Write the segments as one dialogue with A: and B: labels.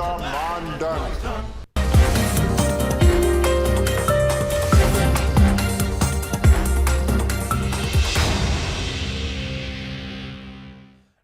A: का मानदंड।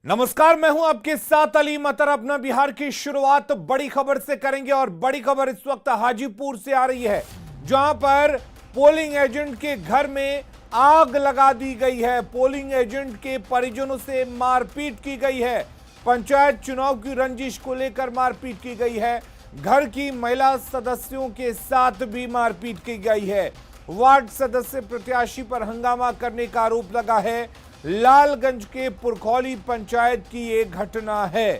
B: नमस्कार, मैं हूं आपके साथ अली मतर। अपना बिहार की शुरुआत बड़ी खबर से करेंगे और बड़ी खबर इस वक्त हाजीपुर से आ रही है, जहां पर पोलिंग एजेंट के घर में आग लगा दी गई है। पोलिंग एजेंट के परिजनों से मारपीट की गई है। पंचायत चुनाव की रंजिश को लेकर मारपीट की गई है। घर की महिला सदस्यों के साथ भी मारपीट की गई है। वार्ड सदस्य प्रत्याशी पर हंगामा करने का आरोप लगा है। लालगंज के पुरखौली पंचायत की एक घटना है।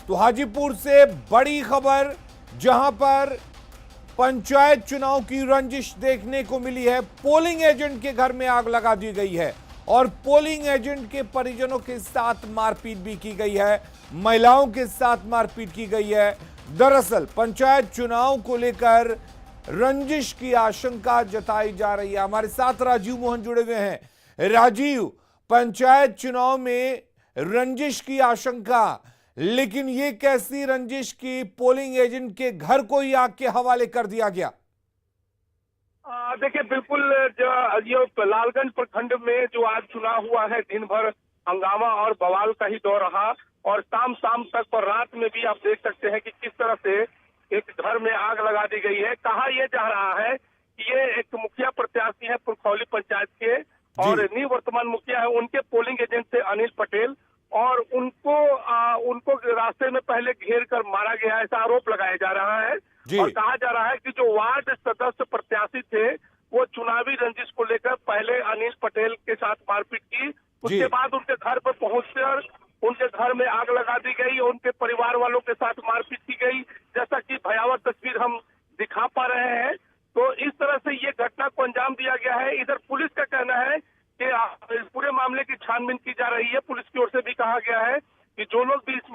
B: तो हाजीपुर से बड़ी खबर, जहां पर पंचायत चुनाव की रंजिश देखने को मिली है। पोलिंग एजेंट के घर में आग लगा दी गई है और पोलिंग एजेंट के परिजनों के साथ मारपीट भी की गई है। महिलाओं के साथ मारपीट की गई है। दरअसल पंचायत चुनाव को लेकर रंजिश की आशंका जताई जा रही है। हमारे साथ राजीव मोहन जुड़े हुए हैं। राजीव, पंचायत चुनाव में रंजिश की आशंका, लेकिन ये कैसी रंजिश की पोलिंग एजेंट के घर को ही आग के हवाले कर दिया गया?
C: देखिए, बिल्कुल ये लालगंज प्रखंड में जो आज चुनाव हुआ है, दिन भर हंगामा और बवाल का ही दौर रहा और शाम तक और रात में भी आप देख सकते हैं कि किस तरह से एक घर में आग लगा दी गई है। कहा यह जा रहा है कि ये एक मुखिया प्रत्याशी है पुरखौली पंचायत के और निवर्तमान मुखिया है, उनके पोलिंग एजेंट थे अनिल पटेल, और उनको रास्ते में पहले घेर कर मारा गया, ऐसा आरोप लगाया जा रहा है। और कहा जा रहा है कि जो वार्ड सदस्य प्रत्याशी थे वो चुनावी रंजिश को लेकर पहले अनिल पटेल के साथ मारपीट की, उसके बाद उनके घर पर पहुंचकर उनके घर में आग लगा दी गई, उनके परिवार वालों के साथ मारपीट की गई, जैसा कि भयावह तस्वीर हम दिखा पा रहे हैं। तो इस तरह से ये घटना को अंजाम दिया गया है। इधर पुलिस का कहना है कि इस पूरे मामले की छानबीन की जा रही है। पुलिस की ओर से भी कहा गया है कि जो लोग भी इस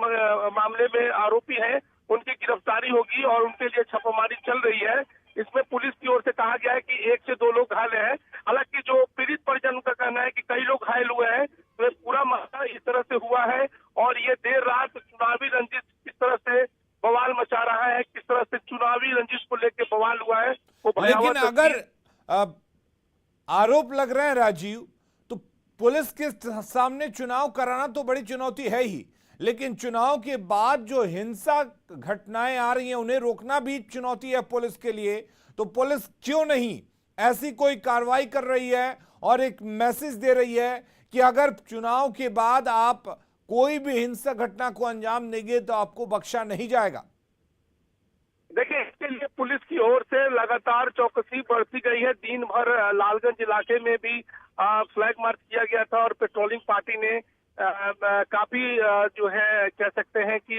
C: मामले में आरोपी हैं उनकी गिरफ्तारी होगी और उनके लिए छापेमारी चल रही है। इसमें पुलिस की ओर से कहा गया है कि 1 से 2 लोग घायल हैं। हालांकि जो पीड़ित परिजन का कहना है कि कई लोग घायल हुए हैं। तो पूरा मामला इस तरह से हुआ है और ये देर रात चुनावी रंजिश किस तरह से बवाल मचा रहा है, किस तरह से चुनावी रंजिश को लेकर बवाल हुआ है वो भयावह।
B: लेकिन अगर आरोप लग रहे हैं राजीव, तो पुलिस के सामने चुनाव कराना तो बड़ी चुनौती है ही, लेकिन चुनाव के बाद जो हिंसा घटनाएं आ रही हैं उन्हें रोकना भी चुनौती है पुलिस के लिए। तो पुलिस क्यों नहीं ऐसी कोई कार्रवाई कर रही है और एक मैसेज दे रही है कि अगर चुनाव के बाद आप कोई भी हिंसक घटना को अंजाम देंगे तो आपको बख्शा नहीं जाएगा?
C: देखिए, इसके लिए पुलिस की ओर से लगातार चौकसी बढ़ती गई है। दिन भर लालगंज इलाके में भी फ्लैग मार्च किया गया था और पेट्रोलिंग पार्टी ने काफी जो है कह सकते हैं कि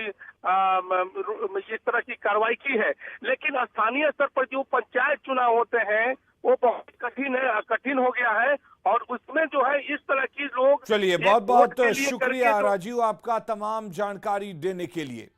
C: इस तरह की कार्रवाई की है। लेकिन स्थानीय स्तर पर जो पंचायत चुनाव होते हैं वो बहुत कठिन हो गया है और उसमें जो है इस तरह की लोग।
B: चलिए, बहुत बहुत शुक्रिया राजीव आपका तमाम जानकारी देने के लिए।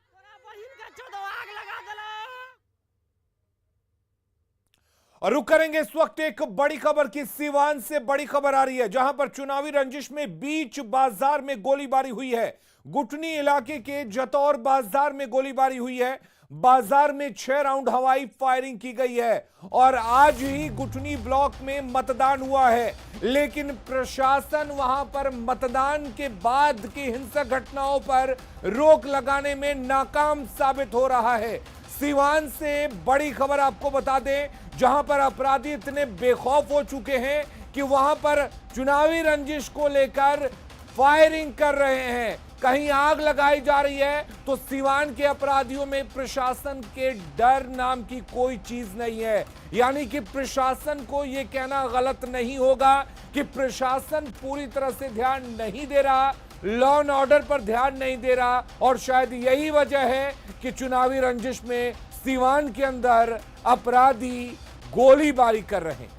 B: और रुक करेंगे इस वक्त एक बड़ी खबर की। सीवान से बड़ी खबर आ रही है, जहां पर चुनावी रंजिश में बीच बाजार में गोलीबारी हुई है। गुटनी इलाके के जतौर बाजार में गोलीबारी हुई है। बाजार में 6 राउंड हवाई फायरिंग की गई है और आज ही गुटनी ब्लॉक में मतदान हुआ है, लेकिन प्रशासन वहां पर मतदान के बाद की हिंसक घटनाओं पर रोक लगाने में नाकाम साबित हो रहा है। सीवान से बड़ी खबर आपको बता दें, जहां पर अपराधी इतने बेखौफ हो चुके हैं कि वहां पर चुनावी रंजिश को लेकर फायरिंग कर रहे हैं। कहीं आग लगाई जा रही है तो सीवान के अपराधियों में प्रशासन के डर नाम की कोई चीज नहीं है। यानी कि प्रशासन को यह कहना गलत नहीं होगा कि प्रशासन पूरी तरह से ध्यान नहीं दे रहा, लॉ एंड ऑर्डर पर ध्यान नहीं दे रहा, और शायद यही वजह है कि चुनावी रंजिश में सीवान के अंदर अपराधी गोलीबारी कर रहे हैं।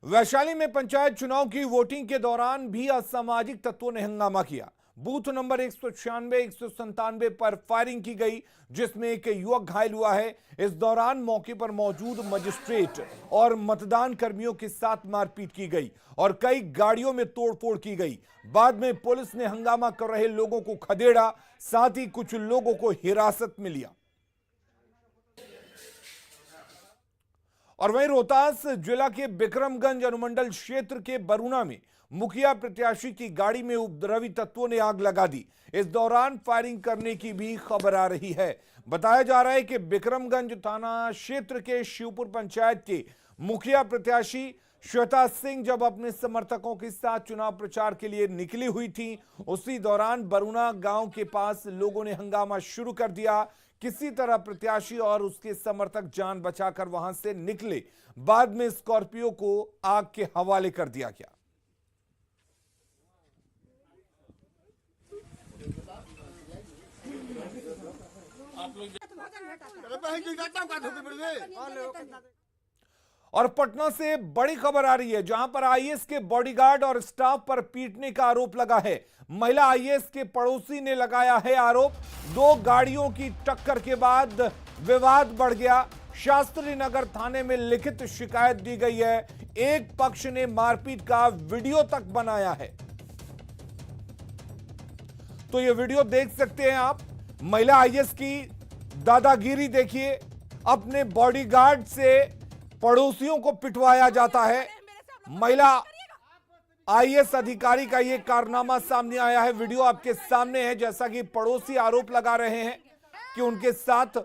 B: वैशाली में पंचायत चुनाव की वोटिंग के दौरान भी असामाजिक तत्वों ने हंगामा किया। बूथ नंबर 196, 197 पर फायरिंग की गई, जिसमें एक युवक घायल हुआ है। इस दौरान मौके पर मौजूद मजिस्ट्रेट और मतदान कर्मियों के साथ मारपीट की गई और कई गाड़ियों में तोड़फोड़ की गई। बाद में पुलिस ने हंगामा कर रहे लोगों को खदेड़ा, साथ ही कुछ लोगों को हिरासत में लिया। और वहीं रोहतास जिला के बिक्रमगंज अनुमंडल क्षेत्र के बरूना में मुखिया प्रत्याशी की गाड़ी में उपद्रवी तत्वों ने आग लगा दी। इस दौरान फायरिंग करने की भी खबर आ रही है। बताया जा रहा है कि बिक्रमगंज थाना क्षेत्र के शिवपुर पंचायत के मुखिया प्रत्याशी श्वेता सिंह जब अपने समर्थकों के साथ चुनाव प्रचार के लिए निकली हुई थी, उसी दौरान बरूना गांव के पास लोगों ने हंगामा शुरू कर दिया। किसी तरह प्रत्याशी और उसके समर्थक जान बचाकर वहां से निकले। बाद में स्कॉर्पियो को आग के हवाले कर दिया गया। और पटना से बड़ी खबर आ रही है, जहां पर आईएएस के बॉडीगार्ड और स्टाफ पर पीटने का आरोप लगा है। महिला आईएएस के पड़ोसी ने लगाया है आरोप। दो गाड़ियों की टक्कर के बाद विवाद बढ़ गया। शास्त्री नगर थाने में लिखित शिकायत दी गई है। एक पक्ष ने मारपीट का वीडियो तक बनाया है, तो यह वीडियो देख सकते हैं आप। महिला आईएएस की दादागिरी देखिए, अपने बॉडीगार्ड से पड़ोसियों को पिटवाया जाता है। महिला आईएएस अधिकारी का यह कारनामा सामने आया है। वीडियो आपके सामने है। जैसा कि पड़ोसी आरोप लगा रहे हैं कि उनके साथ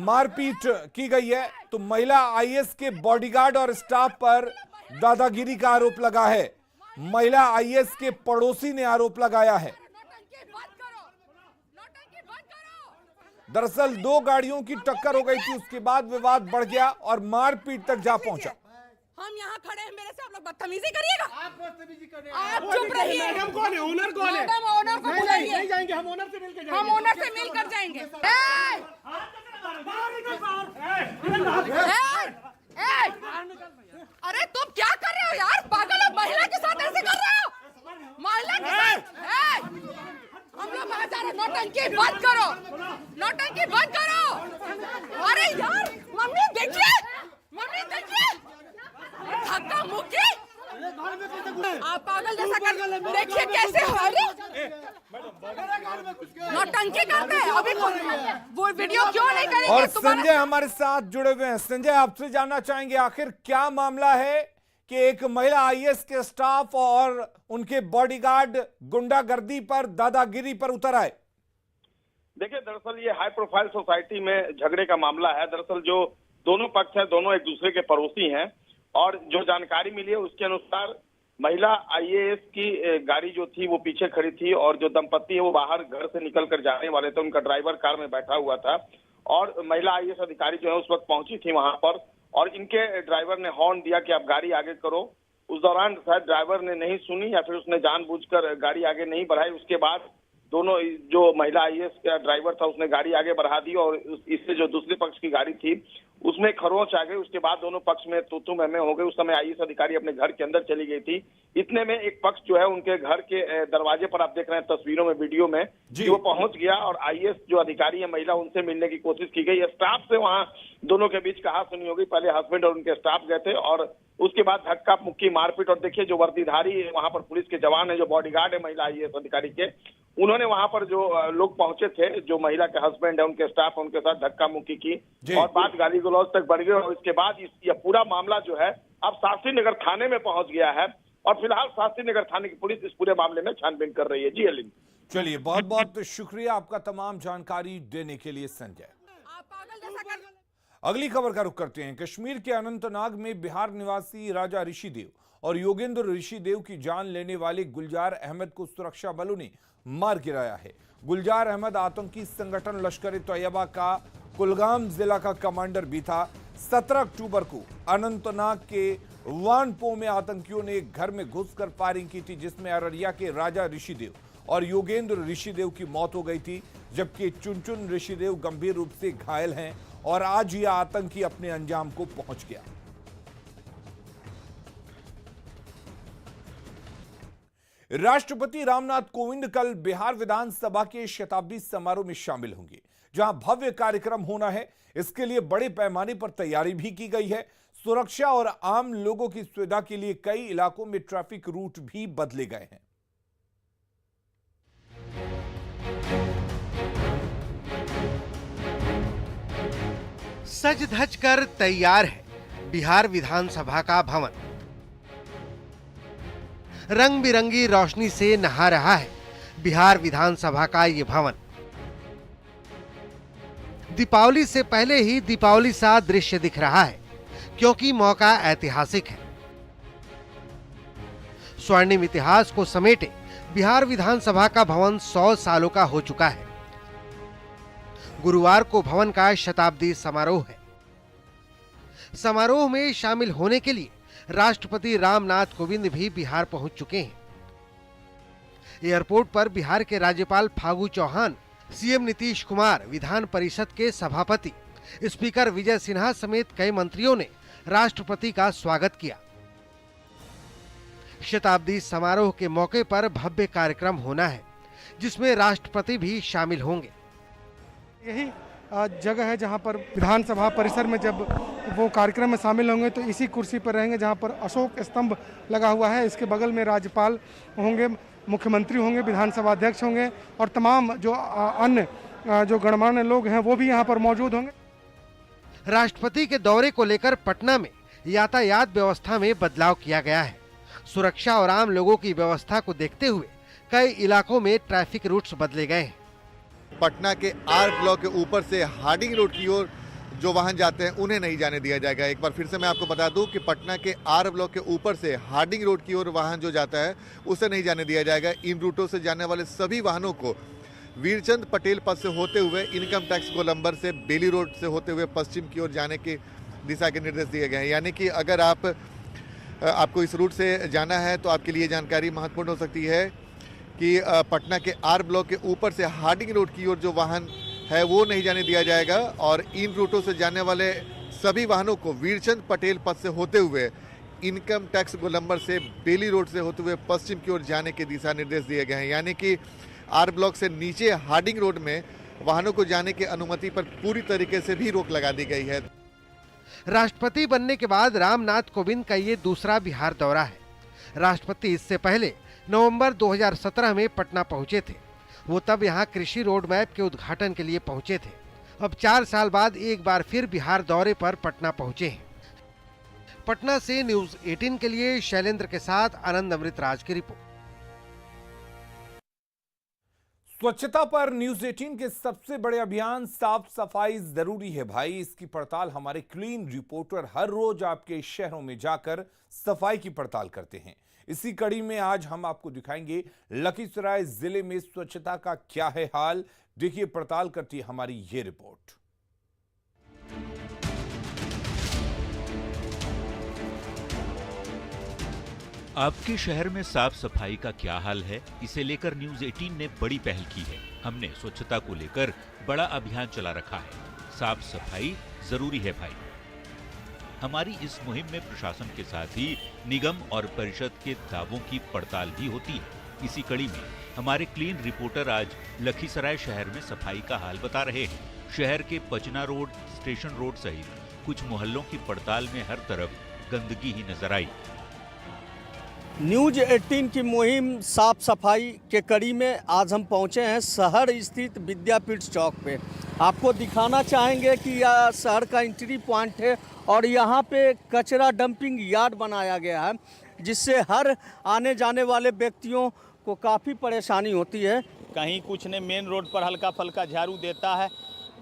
B: मारपीट की गई है, तो महिला आईएएस के बॉडीगार्ड और स्टाफ पर दादागिरी का आरोप लगा है। महिला आईएएस के पड़ोसी ने आरोप लगाया है। दरअसल दो गाड़ियों की टक्कर हो गई थी, उसके बाद विवाद बढ़ गया और मारपीट तक जा पहुंचा।
D: हम यहाँ खड़े हैं, मेरे से आप लोग बदतमीजी करिएगा।
E: आप बदतमीजी कर रहे हैं।
D: आप चुप रहिए।
E: मैडम कौन है? ओनर कौन है?
D: मैडम ओनर को बुलाइए।
E: नहीं जाएंगे, हम ओनर से मिलकर जाएंगे।
D: हम ओनर से मिलकर जाएंगे। अरे तुम क्या कर रहे हो यार? पागल हो? महिला के साथ ऐसे कर रहे हो? महिला के साथ हम लोग आ जा रहे। नौटंकी बंद करो, नौटंकी बंद करो। अरे यार मम्मी देखिए, मम्मी देखिए, धक्का मुक्की। आप पागल जैसा कर, देखिए कैसे हो। अरे नौटंकी करते हैं। अभी वो वीडियो क्यों नहीं करेंगे?
B: और संजय हमारे साथ जुड़े हुए हैं। संजय, आपसे जानना चाहेंगे आखिर क्या मामला है कि एक महिला आईएएस के स्टाफ और उनके बॉडीगार्ड गुंडागर्दी पर, दादागिरी पर उतर आए?
C: देखिए, दरअसल ये हाई प्रोफाइल सोसाइटी में झगड़े का मामला है। दरअसल जो दोनों पक्ष हैं, दोनों एक दूसरे के पड़ोसी हैं और जो जानकारी मिली है उसके अनुसार महिला आईएएस की गाड़ी जो थी वो पीछे खड़ी थी और जो दंपत्ति है वो बाहर घर से निकल कर जाने वाले थे। उनका ड्राइवर कार में बैठा हुआ था और महिला आईएएस अधिकारी जो है उस वक्त पहुंची थी वहां पर और इनके ड्राइवर ने हॉर्न दिया कि आप गाड़ी आगे करो। उस दौरान शायद ड्राइवर ने नहीं सुनी या फिर उसने जानबूझकर गाड़ी आगे नहीं बढ़ाई। उसके बाद दोनों, जो महिला आईएएस का ड्राइवर था उसने गाड़ी आगे बढ़ा दी और इससे जो दूसरे पक्ष की गाड़ी थी उसमें खरोंच आ गई। उसके बाद दोनों पक्ष में तू मैं हो गई। उस समय आईएएस अधिकारी अपने घर के अंदर चली गई थी। इतने में एक पक्ष जो है उनके घर के दरवाजे पर, आप देख रहे हैं तस्वीरों में, वीडियो में, वो पहुंच गया और आईएएस जो अधिकारी है महिला, उनसे मिलने की कोशिश की गई। स्टाफ से वहां दोनों के बीच कहा सुनी होगी। पहले हस्बैंड और उनके स्टाफ गए थे और उसके बाद धक्का मुक्की, मारपीट। और देखिए जो वर्दीधारी वहां पर पुलिस के जवान है, जो बॉडीगार्ड है महिला आईएएस अधिकारी के, उन्होंने वहां पर जो लोग पहुंचे थे, जो महिला के हस्बैंड है, उनके स्टाफ, उनके साथ धक्का मुक्की की और बात गाली गलौज तक बढ़ गई। और इसके बाद यह पूरा मामला जो है अब शास्त्री नगर थाने में पहुंच गया है और फिलहाल शास्त्री नगर थाने की पुलिस इस पूरे मामले में छानबीन कर रही है। जी अलिन।
B: चलिए, बहुत बहुत शुक्रिया आपका तमाम जानकारी देने के लिए संजय।
D: आप पागल जैसा कर।
B: अगली खबर का रुख करते हैं। कश्मीर के अनंतनाग में बिहार निवासी राजा ऋषिदेव और योगेंद्र ऋषिदेव की जान लेने वाले गुलजार अहमद को सुरक्षा बलों ने मार गिराया है। गुलजार अहमद आतंकी संगठन लश्कर-ए-तैयबा का कुलगाम जिला का कमांडर भी था। 17 अक्टूबर को अनंतनाग के वानपो में आतंकियों ने एक घर में घुसकर फायरिंग की थी, जिसमें अररिया के राजा ऋषिदेव और योगेंद्र ऋषिदेव की मौत हो गई थी, जबकि चुनचुन ऋषिदेव गंभीर रूप से घायल हैं और आज यह आतंकी अपने अंजाम को पहुंच गया। राष्ट्रपति रामनाथ कोविंद कल बिहार विधानसभा के शताब्दी समारोह में शामिल होंगे, जहां भव्य कार्यक्रम होना है। इसके लिए बड़े पैमाने पर तैयारी भी की गई है। सुरक्षा और आम लोगों की सुविधा के लिए कई इलाकों में ट्रैफिक रूट भी बदले गए हैं।
F: सज धज कर तैयार है बिहार विधानसभा का भवन। रंग बिरंगी रोशनी से नहा रहा है बिहार विधानसभा का ये भवन। दीपावली से पहले ही दीपावली सा दृश्य दिख रहा है, क्योंकि मौका ऐतिहासिक है। स्वर्णिम इतिहास को समेटे बिहार विधानसभा का भवन 100 सालों का हो चुका है। गुरुवार को भवन का शताब्दी समारोह है। समारोह में शामिल होने के लिए राष्ट्रपति रामनाथ कोविंद भी बिहार पहुंच चुके हैं। एयरपोर्ट पर बिहार के राज्यपाल फागू चौहान, सीएम नीतीश कुमार, विधान परिषद के सभापति स्पीकर विजय सिन्हा समेत कई मंत्रियों ने राष्ट्रपति का स्वागत किया। शताब्दी समारोह के मौके पर भव्य कार्यक्रम होना है, जिसमें राष्ट्रपति भी शामिल होंगे।
E: यही जगह है जहां पर विधानसभा परिसर में जब वो कार्यक्रम में शामिल होंगे तो इसी कुर्सी पर रहेंगे जहां पर अशोक स्तंभ लगा हुआ है। इसके बगल में राज्यपाल होंगे, मुख्यमंत्री होंगे, विधानसभा अध्यक्ष होंगे और तमाम जो अन्य जो गणमान्य लोग हैं वो भी यहां पर मौजूद होंगे।
F: राष्ट्रपति के दौरे को लेकर पटना में यातायात व्यवस्था में बदलाव किया गया है। सुरक्षा और आम लोगों की व्यवस्था को देखते हुए कई इलाकों में ट्रैफिक रूट्स बदले गए हैं।
G: पटना के आर ब्लॉक के ऊपर से हार्डिंग रोड की ओर जो वाहन जाते हैं उन्हें नहीं जाने दिया जाएगा। एक बार फिर से मैं आपको बता दूं कि पटना के आर ब्लॉक के ऊपर से हार्डिंग रोड की ओर वाहन जो जाता है उसे नहीं जाने दिया जाएगा। इन रूटों से जाने वाले सभी वाहनों को वीरचंद पटेल पथ से होते हुए इनकम टैक्स गोलंबर से बेली रोड से होते हुए पश्चिम की ओर जाने की दिशा के निर्देश दिए गए हैं। यानी कि अगर आपको इस रूट से जाना है तो आपके लिए जानकारी महत्वपूर्ण हो सकती है कि पटना के आर ब्लॉक के ऊपर से हार्डिंग रोड की ओर जो वाहन है वो नहीं जाने दिया जाएगा और इन रूटों से जाने वाले सभी वाहनों को वीरचंद पटेल पथ से होते हुए इनकम टैक्स गोलंबर से बेली रोड से होते हुए पश्चिम की ओर जाने के दिशा निर्देश दिए गए हैं। यानी कि आर ब्लॉक से नीचे हार्डिंग रोड में वाहनों को जाने की अनुमति पर पूरी तरीके से भी रोक लगा दी गई है।
F: राष्ट्रपति बनने के बाद रामनाथ कोविंद का ये दूसरा बिहार दौरा है। राष्ट्रपति इससे पहले नवंबर 2017 में पटना पहुंचे थे। वो तब यहां कृषि रोड मैप के उद्घाटन के लिए पहुंचे थे। अब 4 साल बाद एक बार फिर बिहार दौरे पर पटना पहुंचे हैं। पटना से न्यूज़ 18 के लिए शैलेंद्र के साथ आनंद अमृतराज की रिपोर्ट।
B: स्वच्छता पर न्यूज़ 18 के सबसे बड़े अभियान साफ सफाई जरूरी है भाई, इसकी पड़ताल हमारे क्लीन रिपोर्टर हर रोज आपके शहरों में जाकर सफाई की पड़ताल करते हैं। इसी कड़ी में आज हम आपको दिखाएंगे लखीसराय जिले में स्वच्छता का क्या है हाल। देखिए, पड़ताल करती है हमारी ये रिपोर्ट।
H: आपके शहर में साफ सफाई का क्या हाल है, इसे लेकर न्यूज़ 18 ने बड़ी पहल की है। हमने स्वच्छता को लेकर बड़ा अभियान चला रखा है। साफ सफाई जरूरी है भाई। हमारी इस मुहिम में प्रशासन के साथ ही निगम और परिषद के दावों की पड़ताल भी होती है। इसी कड़ी में हमारे क्लीन रिपोर्टर आज लखीसराय शहर में सफाई का हाल बता रहे हैं। शहर के पचना रोड, स्टेशन रोड सहित कुछ मोहल्लों की पड़ताल में हर तरफ गंदगी ही नजर आई।
I: न्यूज़ 18 की मुहिम साफ सफाई के कड़ी में आज हम पहुंचे हैं शहर स्थित विद्यापीठ चौक पे। आपको दिखाना चाहेंगे कि यह शहर का एंट्री पॉइंट है और यहाँ पे कचरा डंपिंग यार्ड बनाया गया है, जिससे हर आने जाने वाले व्यक्तियों को काफ़ी परेशानी होती है।
J: कहीं कुछ ने मेन रोड पर हल्का फल्का झाड़ू देता है।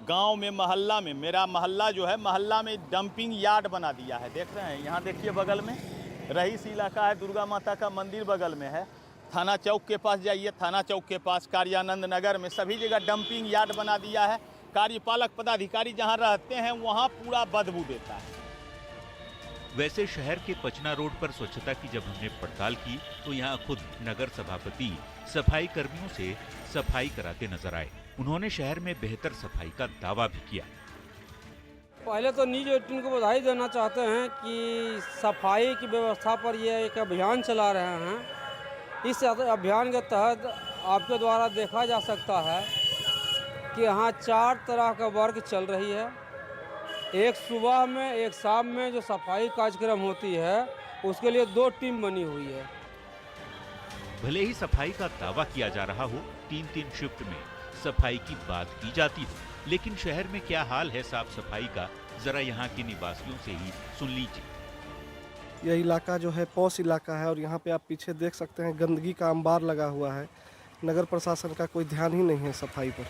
J: गांव में, मोहल्ला में, मेरा मोहल्ला जो है, मोहल्ला में डंपिंग यार्ड बना दिया है। देख रहे हैं, यहाँ देखिए बगल में रईस इलाका है, दुर्गा माता का मंदिर बगल में है। थाना चौक के पास जाइए, थाना चौक के पास कार्यानंद नगर में सभी जगह डंपिंग यार्ड बना दिया है। कार्यपालक पदाधिकारी जहां रहते हैं वहां पूरा बदबू देता है।
H: वैसे शहर के पचना रोड पर स्वच्छता की जब हमने पड़ताल की तो यहाँ खुद नगर सभापति सफाई कर्मियों से सफाई कराते नजर आए। उन्होंने शहर में बेहतर सफाई का दावा भी किया।
K: पहले तो न्यूज़ 18 को बधाई देना चाहते हैं कि सफाई की व्यवस्था पर ये एक अभियान चला रहे हैं इस अभियान के तहत आपके द्वारा देखा जा सकता है कि यहाँ 4 तरह का वर्क चल रही है। एक सुबह में, एक शाम में जो सफाई कार्यक्रम होती है उसके लिए 2 टीम बनी हुई है।
H: भले ही सफाई का दावा किया जा रहा हो, 3-3 शिफ्ट में सफाई की बात की जाती हो, लेकिन शहर में क्या हाल है साफ सफाई का, जरा यहाँ के निवासियों से ही सुन लीजिए।
L: यह इलाका जो है पॉश इलाका है और यहाँ पे आप पीछे देख सकते हैं गंदगी का अंबार लगा हुआ है। नगर प्रशासन का कोई ध्यान ही नहीं है सफाई पर।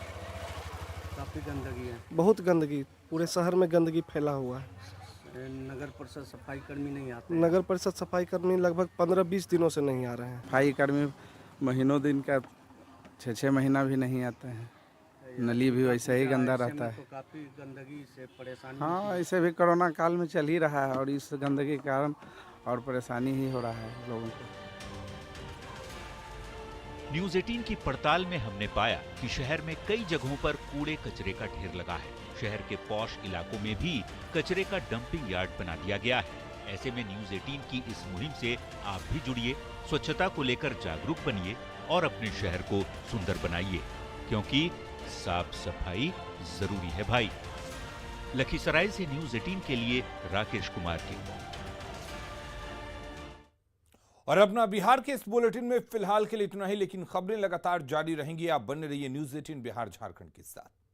I: काफ़ी गंदगी है,
L: बहुत गंदगी, पूरे शहर में गंदगी फैला हुआ है।
I: नगर परिषद सफाई कर्मी नहीं आते।
L: नगर परिषद सफाई कर्मी लगभग 15-20 दिनों से नहीं आ रहे हैं।
M: सफाई कर्मी महीनों दिन का 6-6 महीना भी नहीं आते हैं। नली भी वैसे ही गंदा रहता है।
I: तो काफ़ी गंदगी से परेशानी।
M: हाँ, ऐसे भी कोरोना काल में चल ही रहा है और इस गंदगी के कारण और परेशानी ही हो रहा है लोगों को।
H: न्यूज़ 18 की पड़ताल में हमने पाया कि शहर में कई जगहों पर कूड़े कचरे का ढेर लगा है। शहर के पॉश इलाकों में भी कचरे का डंपिंग यार्ड बना दिया गया है। ऐसे में न्यूज़ 18 की इस मुहिम से आप भी जुड़िए, स्वच्छता को लेकर जागरूक बनिए और अपने शहर को सुंदर बनाइए, क्योंकि साफ सफाई जरूरी है भाई। लखीसराय से न्यूज़ 18 के लिए राकेश कुमार की रिपोर्ट।
B: और अपना बिहार के इस बुलेटिन में फिलहाल के लिए इतना ही, लेकिन खबरें लगातार जारी रहेंगी। आप बने रहिए न्यूज़ 18 बिहार झारखंड के साथ।